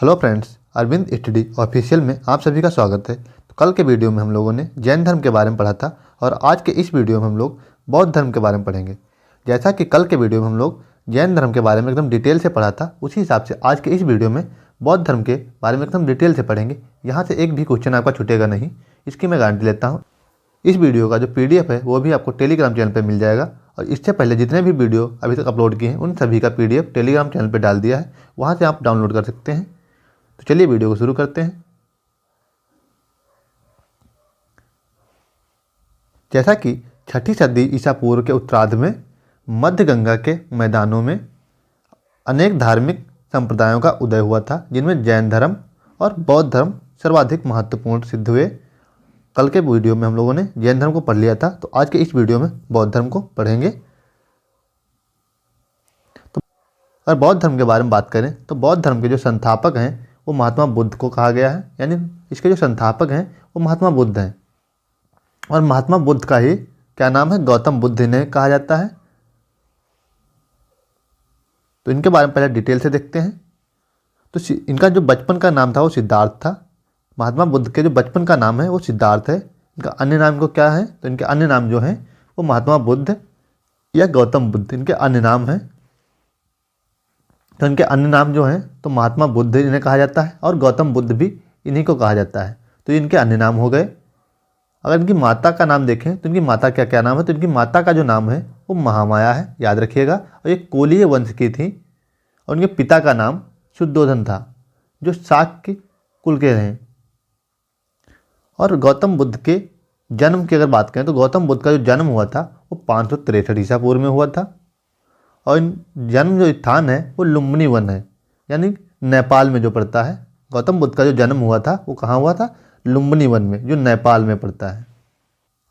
Hello friends, Arvind study official में आप सभी का स्वागत है। तो कल के वीडियो में हम लोगों ने जैन धर्म के बारे में पढ़ा था और आज के इस वीडियो में हम लोग बौद्ध धर्म के बारे में पढ़ेंगे। जैसा कि कल के वीडियो में हम लोग जैन धर्म के बारे में एकदम डिटेल से पढ़ा था, उसी हिसाब से आज के इस वीडियो में बौद्ध धर्म के बारे में एकदम डिटेल से पढ़ेंगे। यहाँ से एक भी क्वेश्चन आपका छूटेगा नहीं, इसकी मैं गारंटी लेता हूँ। इस वीडियो का जो PDF है वो भी आपको टेलीग्राम चैनल पर मिल जाएगा और इससे पहले जितने भी वीडियो अभी तक अपलोड किए हैं उन सभी का PDF टेलीग्राम चैनल पर डाल दिया है, वहाँ से आप डाउनलोड कर सकते हैं। तो चलिए वीडियो को शुरू करते हैं। जैसा कि 6ठी सदी ईसा पूर्व के उत्तरार्ध में मध्य गंगा के मैदानों में अनेक धार्मिक संप्रदायों का उदय हुआ था, जिनमें जैन धर्म और बौद्ध धर्म सर्वाधिक महत्वपूर्ण सिद्ध हुए। कल के वीडियो में हम लोगों ने जैन धर्म को पढ़ लिया था, तो आज के इस वीडियो में बौद्ध धर्म को पढ़ेंगे। तो अगर बौद्ध धर्म के बारे में बात करें तो बौद्ध धर्म के जो संस्थापक हैं वो महात्मा बुद्ध को कहा गया है, यानी इसके जो संस्थापक हैं वो महात्मा बुद्ध हैं। और महात्मा बुद्ध का ही क्या नाम है, गौतम बुद्ध इन्हें कहा जाता है। तो इनके बारे में पहले डिटेल से देखते हैं। तो इनका जो बचपन का नाम था वो सिद्धार्थ था। महात्मा बुद्ध के जो बचपन का नाम है वो सिद्धार्थ है। इनका अन्य नाम को क्या है, तो इनके अन्य नाम जो हैं वो महात्मा बुद्ध या गौतम बुद्ध इनके अन्य नाम हैं। तो इनके अन्य नाम जो हैं तो महात्मा बुद्ध इन्हें कहा जाता है और गौतम बुद्ध भी इन्हीं को कहा जाता है। तो इनके अन्य नाम हो गए। अगर इनकी माता का नाम देखें तो इनकी माता क्या क्या नाम है, तो इनकी माता का जो नाम है वो महामाया है, याद रखिएगा। और ये कोलीय वंश की थी और इनके पिता का नाम शुद्धोधन था, जो शाक्य कुल के हैं। और गौतम बुद्ध के जन्म की अगर बात करें तो गौतम बुद्ध का जो जन्म हुआ था वो 563 ईसा पूर्व में हुआ था। और जन्म जो स्थान है वो लुम्बिनी वन है, यानी नेपाल में जो पड़ता है। गौतम बुद्ध का जो जन्म हुआ था वो कहाँ हुआ था, लुम्बिनी वन में, जो नेपाल में पड़ता है।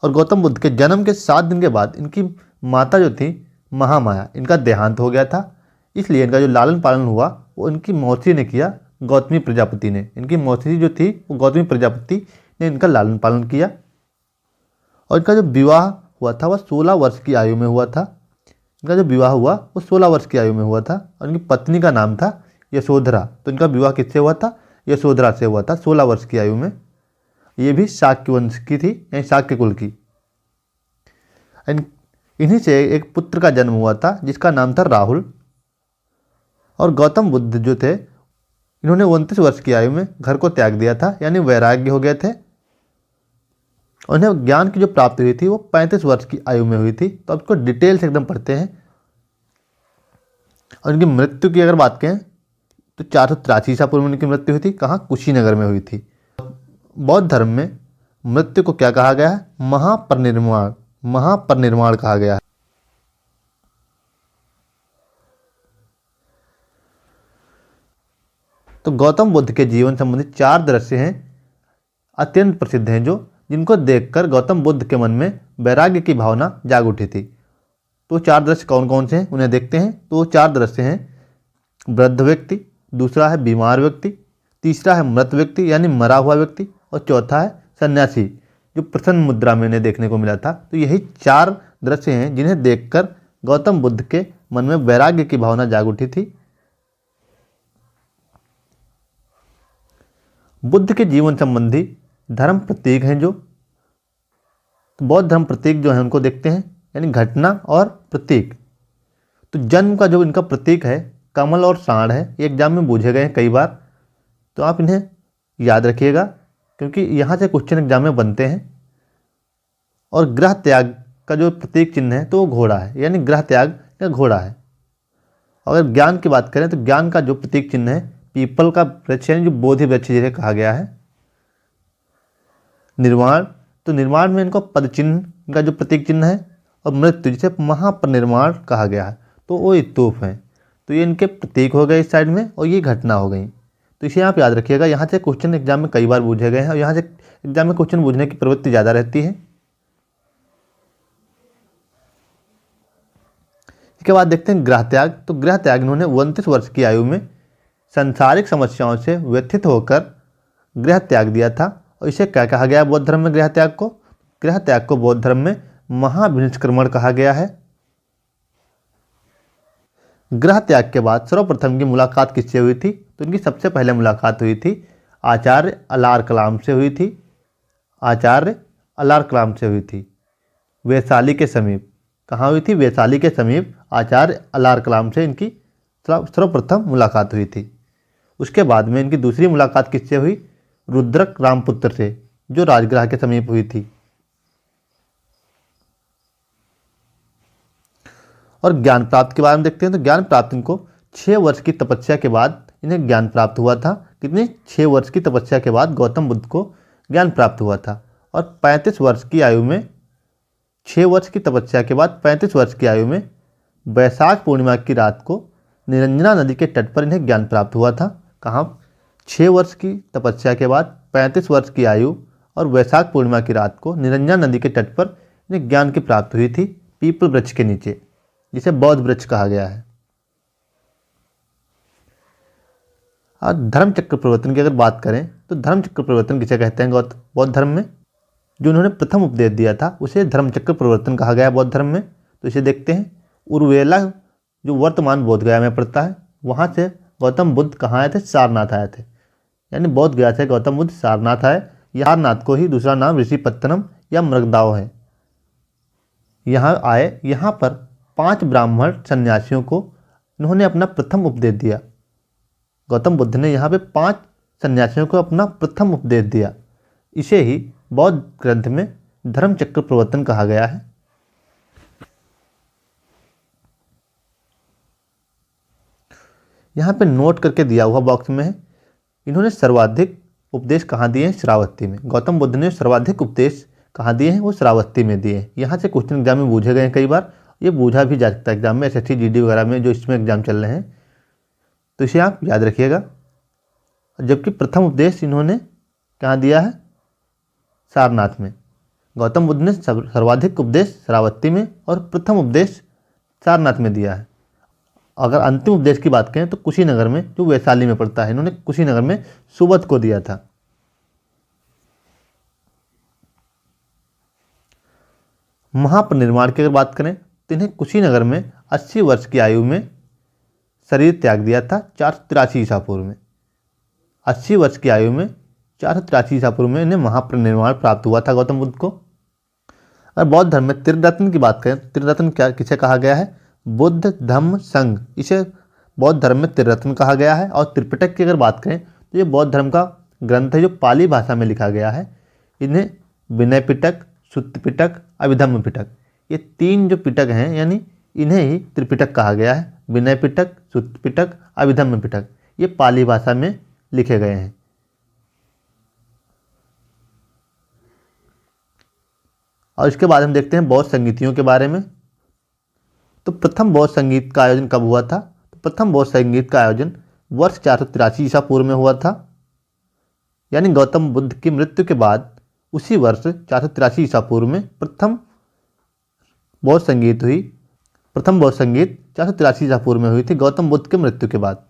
और गौतम बुद्ध के जन्म के 7 दिन के बाद इनकी माता जो थी महामाया, इनका देहांत हो गया था। इसलिए इनका जो लालन पालन हुआ वो इनकी मौसी ने किया, गौतमी प्रजापति ने। इनकी मौसी जो थी वो गौतमी प्रजापति ने इनका लालन पालन किया। और इनका जो विवाह हुआ था वह 16 वर्ष की आयु में हुआ था। इनका जो विवाह हुआ वो 16 वर्ष की आयु में हुआ था। और इनकी पत्नी का नाम था यशोधरा। तो इनका विवाह किससे हुआ था, यशोधरा से हुआ था 16 वर्ष की आयु में। ये भी शाक्य वंश की थी, यानी शाक्य कुल की। इन्हीं से एक पुत्र का जन्म हुआ था जिसका नाम था राहुल। और गौतम बुद्ध जो थे इन्होंने 29 वर्ष की आयु में घर को त्याग दिया था, यानी वैराग्य हो गए थे। उन्हें ज्ञान की जो प्राप्ति हुई थी वो 35 वर्ष की आयु में हुई थी। तो अब इसको डिटेल से एकदम पढ़ते हैं। और इनकी मृत्यु की अगर बात करें तो 483 ईसा पूर्व में इनकी मृत्यु हुई थी। कहाँ, कुशीनगर में हुई थी। बौद्ध धर्म में मृत्यु को क्या कहा गया है, महापरिनिर्वाण, महापरिनिर्वाण कहा गया है। तो गौतम बुद्ध के जीवन संबंधी 4 दृश्य हैं, अत्यंत प्रसिद्ध हैं, जो जिनको देखकर गौतम बुद्ध के मन में वैराग्य की भावना जाग उठी थी। तो 4 दृश्य कौन कौन से हैं उन्हें देखते हैं। तो वो 4 दृश्य हैं, वृद्ध व्यक्ति, दूसरा है बीमार व्यक्ति, तीसरा है मृत व्यक्ति यानी मरा हुआ व्यक्ति, और चौथा है सन्यासी, जो प्रसन्न मुद्रा में इन्हें देखने को मिला था। तो यही 4 दृश्य हैं जिन्हें देखकर गौतम बुद्ध के मन में वैराग्य की भावना जाग उठी थी। बुद्ध के जीवन संबंधी धर्म प्रतीक हैं जो, तो बौद्ध धर्म प्रतीक जो है उनको देखते हैं, यानी घटना और प्रतीक। तो जन्म का जो इनका प्रतीक है कमल और सांड है। ये एग्जाम में पूछे गए हैं कई बार, तो आप इन्हें याद रखिएगा क्योंकि यहाँ से क्वेश्चन एग्जाम में बनते हैं। और ग्रह त्याग का जो प्रतीक चिन्ह है तो वो घोड़ा है, यानी ग्रह त्याग या घोड़ा है। अगर ज्ञान की बात करें तो ज्ञान का जो प्रतीक चिन्ह है पीपल का वृक्ष, यानी जो बोधि वृक्ष जिसे कहा गया है। निर्वाण, तो निर्वाण में इनको पद चिन्ह का जो प्रतीक चिन्ह है। और मृत्यु जिसे महापरिनिर्वाण कहा गया है, तो वो स्तूप हैं। तो ये इनके प्रतीक हो गए इस साइड में, और ये घटना हो गई। तो इसे आप याद रखिएगा, यहाँ से क्वेश्चन एग्जाम में कई बार पूछे गए हैं और यहाँ से एग्जाम में क्वेश्चन पूछने की प्रवृत्ति ज़्यादा रहती है। इसके बाद देखते हैं गृह त्याग। तो गृह त्याग इन्होंने 29 वर्ष की आयु में सांसारिक समस्याओं से व्यथित होकर गृह त्याग दिया था। और इसे क्या कहा गया बौद्ध धर्म में, गृह त्याग को? गृह त्याग को बौद्ध धर्म में महाविनिष्क्रमण कहा गया है। गृह त्याग के बाद सर्वप्रथम की मुलाकात किससे हुई थी? तो इनकी सबसे पहले मुलाकात हुई थी आचार्य अलार कलाम से हुई थी। आचार्य अलार कलाम से हुई थी वैशाली के समीप। कहाँ हुई थी? वैशाली के समीप आचार्य अलार कलाम से इनकी सर्वप्रथम मुलाकात हुई थी। उसके बाद में इनकी दूसरी मुलाकात किससे हुई? रुद्रक रामपुत्र से, जो राजगृह के समीप हुई थी। और ज्ञान प्राप्त के बारे में देखते हैं। तो ज्ञान प्राप्त इनको 6 वर्ष की तपस्या के बाद इन्हें ज्ञान प्राप्त हुआ था। कितनी? 6 वर्ष की तपस्या के बाद गौतम बुद्ध को ज्ञान प्राप्त हुआ था। और 35 वर्ष की आयु में, 6 वर्ष की तपस्या के बाद 35 वर्ष की आयु में वैशाख पूर्णिमा की रात को निरंजना नदी के तट पर इन्हें ज्ञान प्राप्त हुआ था। कहाँ? 6 वर्ष की तपस्या के बाद 35 वर्ष की आयु और वैशाख पूर्णिमा की रात को निरंजना नदी के तट पर इन्हें ज्ञान की प्राप्ति हुई थी, पीपल वृक्ष के नीचे, जिसे बौद्ध वृक्ष कहा गया है। और धर्म चक्र प्रवर्तन की अगर बात करें तो धर्म चक्र प्रवर्तन किसे कहते हैं? बौद्ध धर्म में जो उन्होंने प्रथम उपदेश दिया था उसे धर्म चक्र प्रवर्तन कहा गया है बौद्ध धर्म में। तो इसे देखते हैं। उर्वेला जो वर्तमान बोध गया में पड़ता है, वहाँ से गौतम बुद्ध कहाँ आए थे? सारनाथ आए थे। यानी बोध गया से गौतम बुद्ध सारनाथ आए। सारनाथ को ही दूसरा नाम ऋषिपत्तनम या मृगदाव है। यहाँ आए, यहाँ पर 5 ब्राह्मण सन्यासियों को इन्होंने अपना प्रथम उपदेश दिया। गौतम बुद्ध ने यहाँ पे 5 सन्यासियों को अपना प्रथम उपदेश दिया। इसे ही बौद्ध ग्रंथ में धर्म चक्र प्रवर्तन कहा गया है। यहाँ पे नोट करके दिया हुआ बॉक्स में है, इन्होंने सर्वाधिक उपदेश कहाँ दिए हैं? श्रावस्ती में। गौतम बुद्ध ने सर्वाधिक उपदेश कहाँ दिए हैं? वो श्रावस्ती में दिए हैं। यहाँ से क्वेश्चन एग्जाम में पूछे गए हैं कई बार, ये पूछा भी जा सकता है एग्जाम में, SST GD वगैरह में जो इसमें एग्जाम चल रहे हैं, तो इसे आप याद रखिएगा। जबकि प्रथम उपदेश इन्होंने कहाँ दिया है? सारनाथ में। गौतम बुद्ध ने सर्वाधिक उपदेश श्रावस्ती में और प्रथम उपदेश सारनाथ में दिया है। अगर अंतिम उपदेश की बात करें तो कुशीनगर में, जो वैशाली में पड़ता है, इन्होंने कुशीनगर में सुबोध को दिया था। महापरिनिर्वाण की अगर बात करें तो इन्हें कुशीनगर में 80 वर्ष की आयु में शरीर त्याग दिया था 483 ईसा पूर्व में। 80 वर्ष की आयु में 483 ईसा पूर्व में इन्हें महापरिनिर्वाण प्राप्त हुआ था गौतम बुद्ध को। और बौद्ध धर्म में त्रिरत्न की बात करें, त्रिरत्न क्या किसे कहा गया है? बुद्ध, धम्म, संघ, इसे बौद्ध धर्म में त्रिरत्न कहा गया है। और त्रिपिटक की अगर बात करें तो ये बौद्ध धर्म का ग्रंथ है जो पाली भाषा में लिखा गया है। इन्हें विनय पिटक, सुत्त पिटक, अभिधम्म पिटक, ये 3 जो पिटक हैं, यानी इन्हें ही त्रिपिटक कहा गया है। विनय पिटक, सुत्त पिटक, अभिधम्म पिटक, ये पाली भाषा में लिखे गए हैं। और इसके बाद हम देखते हैं बौद्ध संगीतियों के बारे में। तो प्रथम बौद्ध संगीत का आयोजन कब हुआ था? तो प्रथम बौद्ध संगीत का आयोजन वर्ष 483 ईसा पूर्व में हुआ था। यानी गौतम बुद्ध की मृत्यु के बाद उसी वर्ष 483 ईसा पूर्व में प्रथम बौद्ध संगीत हुई। प्रथम बौद्ध संगीत 483 ईसा पूर्व में हुई थी गौतम बुद्ध के मृत्यु के बाद।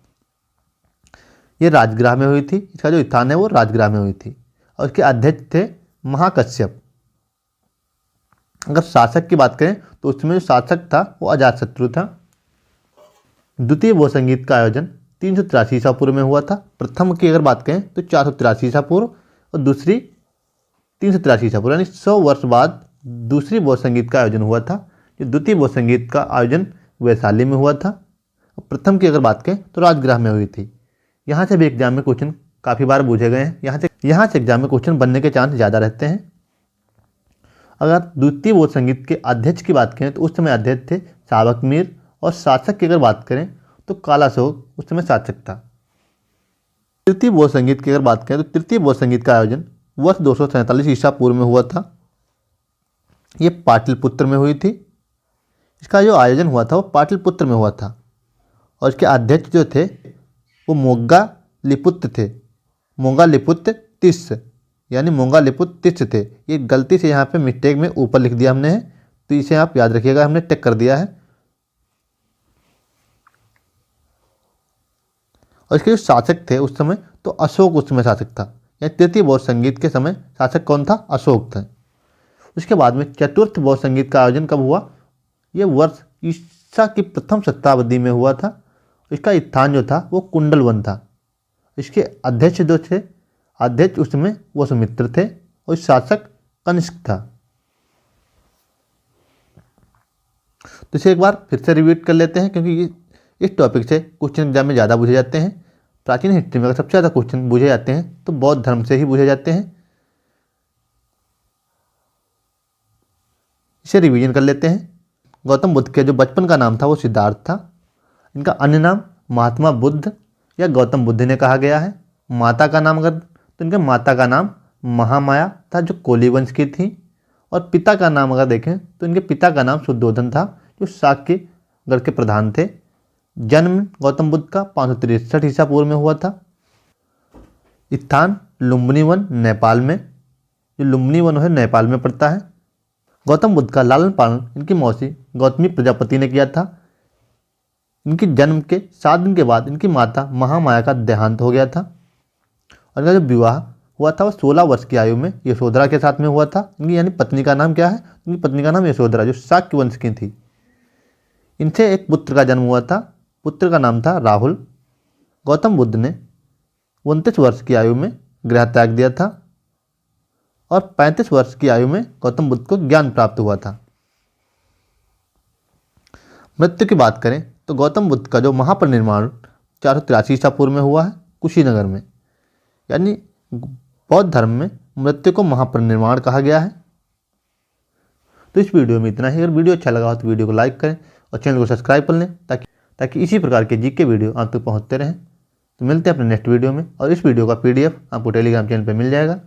ये राजगृह में हुई थी। इसका जो स्थान है वो राजगृह में हुई थी। और इसके अध्यक्ष थे महाकश्यप। अगर शासक की बात करें तो उसमें जो शासक था वो अजातशत्रु था। द्वितीय बौद्ध संगीत का आयोजन 383 ईसा पूर्व में हुआ था। प्रथम की अगर बात करें तो 483 ईसा पूर्व और दूसरी 383 ईसा पूर्व, यानी 100 वर्ष बाद दूसरी बौद्ध संगीत का आयोजन हुआ था। जो द्वितीय बौद्ध संगीत का आयोजन वैशाली में हुआ था। और प्रथम की अगर बात करें तो राजगृह में हुई थी। यहाँ से भी एग्जाम में क्वेश्चन काफ़ी बार पूछे गए हैं। यहाँ से एग्जाम में क्वेश्चन बनने के चांस ज़्यादा रहते हैं। अगर द्वितीय बौद्ध संगीत के अध्यक्ष की बात करें तो उस समय अध्यक्ष थे सावक मीर। और शासक की अगर बात करें तो कालाशोक उस समय शासक था। तृतीय बौद्ध संगीत की अगर बात करें तो तृतीय बौद्ध संगीत का आयोजन वर्ष 247 ईसा पूर्व में हुआ था। ये पाटलिपुत्र में हुई थी। इसका जो आयोजन हुआ था वो पाटलिपुत्र में हुआ था। और इसके अध्यक्ष जो थे वो मोग्गा लिपुत्र थे। मोग्गा लिपुत्र तिस्स, यानी मोग्गा लिपुत्र तिस्स थे। ये गलती से यहाँ पे मिस्टेक में ऊपर लिख दिया हमने है, तो इसे आप याद रखिएगा, हमने टिक कर दिया है। और इसके जो शासक थे उस समय तो अशोक उस समय शासक था। या तृतीय बौद्ध संगीत के समय शासक कौन था? अशोक था। उसके बाद में चतुर्थ बौद्ध संगीत का आयोजन कब हुआ? ये वर्ष ईसा की प्रथम शताब्दी में हुआ था। इसका स्थान जो था वो कुंडल वन था। इसके अध्यक्ष जो थे, अध्यक्ष उसमें वसुमित्र थे और शासक कनिष्क था। तो इसे एक बार फिर से रिपीट कर लेते हैं, क्योंकि इस टॉपिक से क्वेश्चन एग्जाम में ज़्यादा पूछे जाते हैं। प्राचीन हिस्ट्री में अगर सबसे ज़्यादा क्वेश्चन पूछे जाते हैं तो बौद्ध धर्म से ही पूछे जाते हैं। इसे रिवीजन कर लेते हैं। गौतम बुद्ध के जो बचपन का नाम था वो सिद्धार्थ था। इनका अन्य नाम महात्मा बुद्ध या गौतम बुद्ध ने कहा गया है। माता का नाम अगर तो इनके माता का नाम महामाया था, जो कोली वंश की थी। और पिता का नाम अगर देखें तो इनके पिता का नाम शुद्धोधन था, जो शाक्य गढ़ के प्रधान थे। जन्म गौतम बुद्ध का 563 ईसा पूर्व में हुआ था। स्थान लुम्बिनी वन नेपाल में, जो लुम्बिनी वन है नेपाल में पड़ता है। गौतम बुद्ध का लालन पालन इनकी मौसी गौतमी प्रजापति ने किया था। इनके जन्म के 7 दिन के बाद इनकी माता महामाया का देहांत हो गया था। और इनका जो विवाह हुआ था वो 16 वर्ष की आयु में यशोधरा के साथ में हुआ था। इनकी यानी पत्नी का नाम क्या है? इनकी पत्नी का नाम यशोधरा, जो शाक्य वंश की थी। इनसे एक पुत्र का जन्म हुआ था। पुत्र का नाम था राहुल। गौतम बुद्ध ने 29 वर्ष की आयु में गृह त्याग दिया था और 35 वर्ष की आयु में गौतम बुद्ध को ज्ञान प्राप्त हुआ था। मृत्यु की बात करें तो गौतम बुद्ध का जो महापरिनिर्वाण 483 ईसा पूर्व में हुआ है कुशीनगर में। यानी बौद्ध धर्म में मृत्यु को महापरिनिर्वाण कहा गया है। तो इस वीडियो में इतना ही। अगर वीडियो अच्छा लगा हो तो वीडियो को लाइक करें और चैनल को सब्सक्राइब कर लें, ताकि इसी प्रकार के जीके वीडियो आप तक पहुंचते रहें। तो मिलते हैं अपने नेक्स्ट वीडियो में। और इस वीडियो का PDF आपको टेलीग्राम चैनल पर मिल जाएगा।